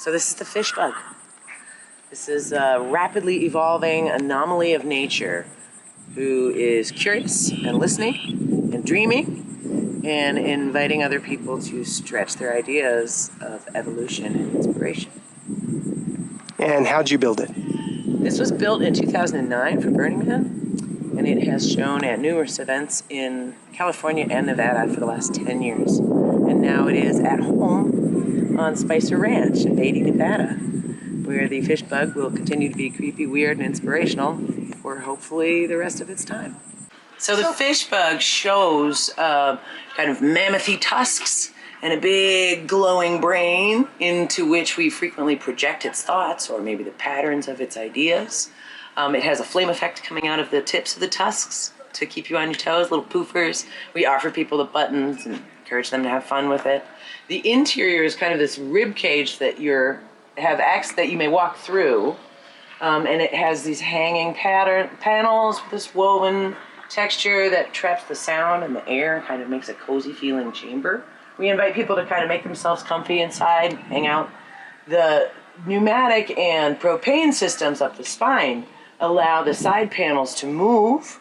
So this is the fishbug. This is a rapidly evolving anomaly of nature who is curious and listening and dreaming and inviting other people to stretch their ideas of evolution and inspiration. And how'd you build it? This was built in 2009 for Burning Man, and it has shown at numerous events in California and Nevada for the last 10 years. And now it is at home on Spicer Ranch in Beatty, Nevada, where the fish bug will continue to be creepy, weird, and inspirational for hopefully the rest of its time. So the fish bug shows kind of mammothy tusks and a big glowing brain into which we frequently project its thoughts or maybe the patterns of its ideas. It has a flame effect coming out of the tips of the tusks to keep you on your toes, little poofers. We offer people the buttons and encourage them to have fun with it. The interior is kind of this rib cage that that you may walk through, and it has these hanging panels with this woven texture that traps the sound and the air and kind of makes a cozy feeling chamber. We invite people to kind of make themselves comfy inside, hang out. The pneumatic and propane systems up the spine allow the side panels to move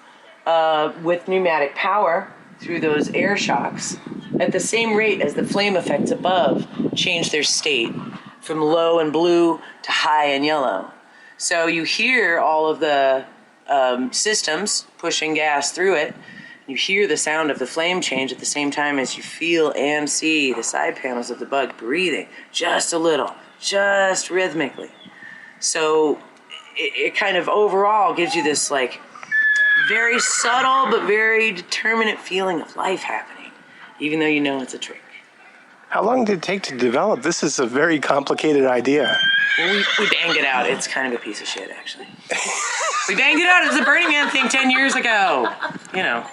with pneumatic power through those air shocks at the same rate as the flame effects above change their state from low and blue to high and yellow. So you hear all of the systems pushing gas through it. You hear the sound of the flame change at the same time as you feel and see the side panels of the bug breathing just a little, just rhythmically. So it kind of overall gives you this like very subtle but very determinate feeling of life happening, even though you know it's a trick. How long did it take to develop? This is a very complicated idea. Well, we banged it out. It's kind of a piece of shit, actually. We banged it out. It was a Burning Man thing 10 years ago. You know,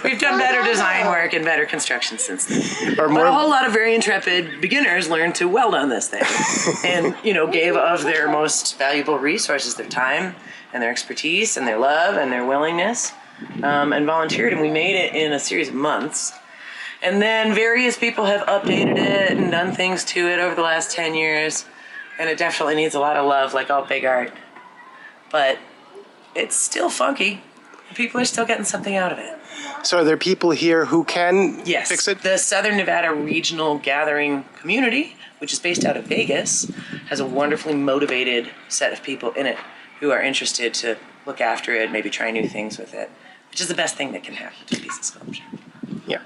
we've done better design work and better construction since then. But a whole lot of very intrepid beginners learned to weld on this thing and, gave of their most valuable resources, their time and their expertise and their love and their willingness, and volunteered. And we made it in a series of months. And then various people have updated it and done things to it over the last 10 years. And it definitely needs a lot of love, like all big art. But it's still funky. People are still getting something out of it. So are there people here who can fix it? The Southern Nevada Regional Gathering Community, which is based out of Vegas, has a wonderfully motivated set of people in it who are interested to look after it, maybe try new things with it, which is the best thing that can happen to a piece of sculpture. Yeah.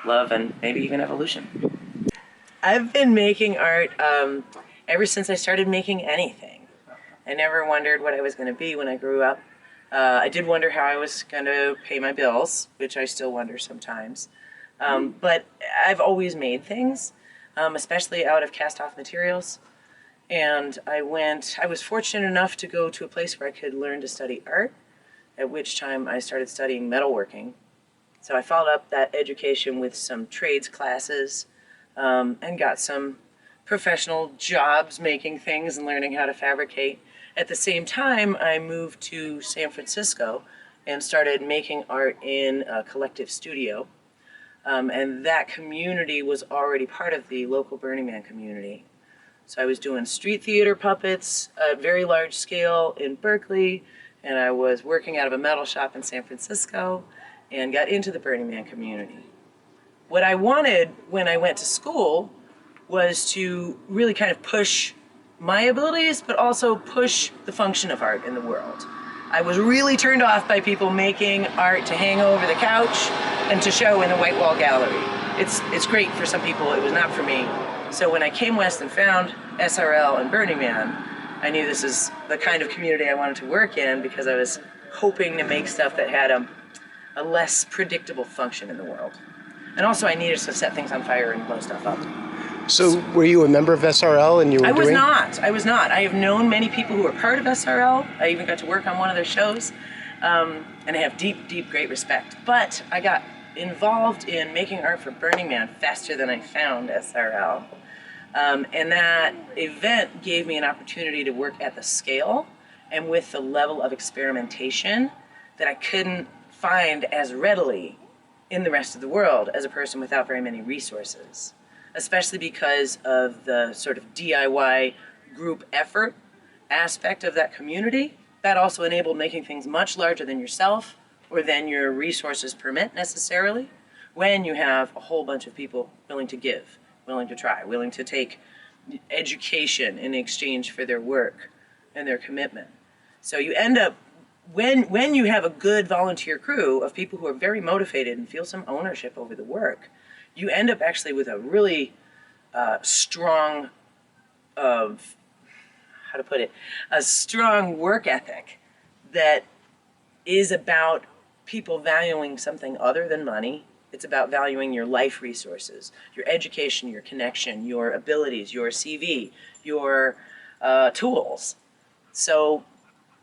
Love and maybe even evolution. I've been making art ever since I started making anything. I never wondered what I was going to be when I grew up. I did wonder how I was going to pay my bills, which I still wonder sometimes. But I've always made things, especially out of cast-off materials. And I was fortunate enough to go to a place where I could learn to study art, at which time I started studying metalworking. So I followed up that education with some trades classes and got some professional jobs making things and learning how to fabricate. At the same time, I moved to San Francisco and started making art in a collective studio. And that community was already part of the local Burning Man community. So I was doing street theater puppets at very large scale in Berkeley, and I was working out of a metal shop in San Francisco, and got into the Burning Man community. What I wanted when I went to school was to really kind of push my abilities, but also push the function of art in the world. I was really turned off by people making art to hang over the couch and to show in the White Wall Gallery. It's great for some people, it was not for me. So when I came west and found SRL and Burning Man, I knew this is the kind of community I wanted to work in because I was hoping to make stuff that had a less predictable function in the world. And also I needed to set things on fire and blow stuff up. So were you a member of SRL and you were I was not. I have known many people who are part of SRL. I even got to work on one of their shows. And I have deep, deep, great respect. But I got involved in making art for Burning Man faster than I found SRL. And that event gave me an opportunity to work at the scale and with the level of experimentation that I couldn't find as readily in the rest of the world as a person without very many resources. especially because of the sort of DIY group effort aspect of that community. That also enabled making things much larger than yourself or than your resources permit necessarily, when you have a whole bunch of people willing to give, willing to try, willing to take education in exchange for their work and their commitment. So you end up, when you have a good volunteer crew of people who are very motivated and feel some ownership over the work, you end up actually with a really strong, how to put it, a strong work ethic that is about people valuing something other than money. It's about valuing your life resources, your education, your connection, your abilities, your CV, your tools. So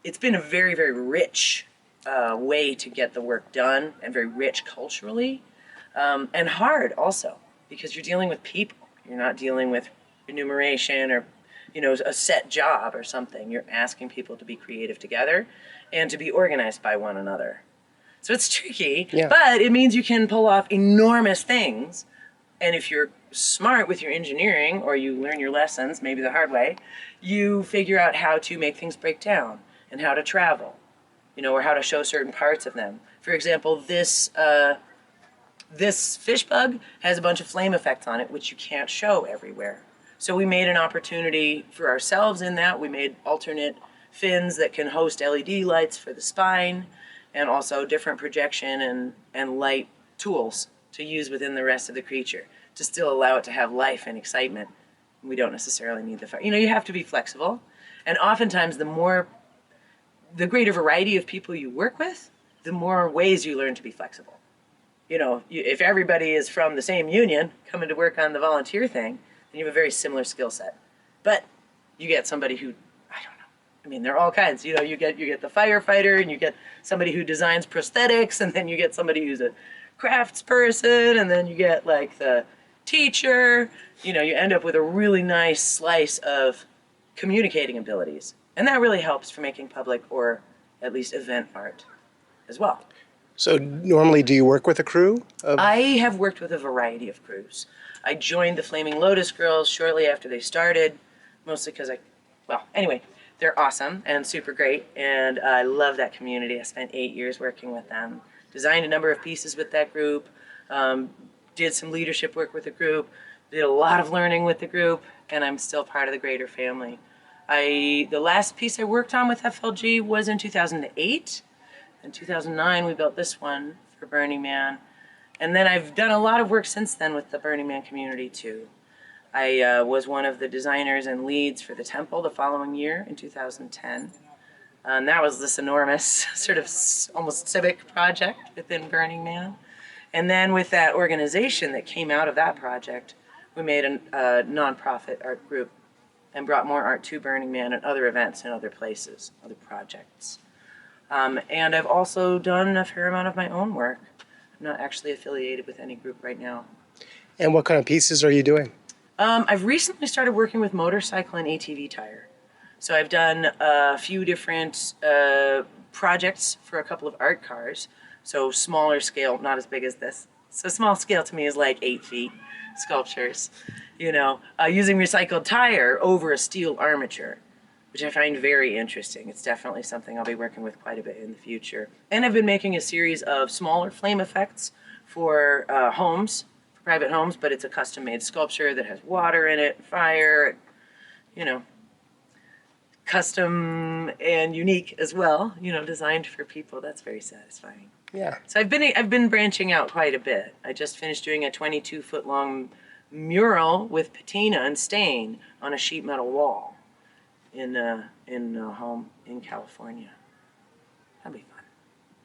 it's been a very, very rich way to get the work done, and very rich culturally, and hard also, because you're dealing with people. You're not dealing with remuneration or, you know, a set job or something. You're asking people to be creative together and to be organized by one another. So it's tricky, Yeah. but it means you can pull off enormous things. And if you're smart with your engineering, or you learn your lessons, maybe the hard way, you figure out how to make things break down and how to travel, you know, or how to show certain parts of them. For example, this fish bug has a bunch of flame effects on it, which you can't show everywhere. So we made an opportunity for ourselves in that. We made alternate fins that can host LED lights for the spine, and also different projection and light tools to use within the rest of the creature to still allow it to have life and excitement. We don't necessarily need the fire. You know, you have to be flexible. And oftentimes the greater variety of people you work with, the more ways you learn to be flexible. You know, if everybody is from the same union coming to work on the volunteer thing, then you have a very similar skill set. But you get somebody who, I don't know, I mean, there are all kinds. You know, you get the firefighter, and you get somebody who designs prosthetics, and then you get somebody who's a crafts person, and then you get like the teacher. You know, you end up with a really nice slice of communicating abilities. And that really helps for making public, or at least event art as well. So normally, do you work with a crew? I have worked with a variety of crews. I joined the Flaming Lotus Girls shortly after they started, mostly because anyway, they're awesome and super great, and I love that community. I spent 8 years working with them, designed a number of pieces with that group, did some leadership work with the group, did a lot of learning with the group, and I'm still part of the greater family. The last piece I worked on with FLG was in 2008. In 2009, we built this one for Burning Man. And then I've done a lot of work since then with the Burning Man community too. I was one of the designers and leads for the temple the following year in 2010. And that was this enormous sort of almost civic project within Burning Man. And then with that organization that came out of that project, we made a nonprofit art group and brought more art to Burning Man and other events in other places, other projects. And I've also done a fair amount of my own work. I'm not actually affiliated with any group right now. And what kind of pieces are you doing? I've recently started working with motorcycle and ATV tire. So I've done a few different projects for a couple of art cars. So smaller scale, not as big as this. So small scale to me is like 8 feet sculptures, you know, using recycled tire over a steel armature, which I find very interesting. It's definitely something I'll be working with quite a bit in the future. And I've been making a series of smaller flame effects for homes, for private homes, but it's a custom-made sculpture that has water in it, fire, you know, custom and unique as well, you know, designed for people. That's very satisfying. Yeah. So I've been branching out quite a bit. I just finished doing a 22-foot-long mural with patina and stain on a sheet metal wall in a home in California. That'd be fun.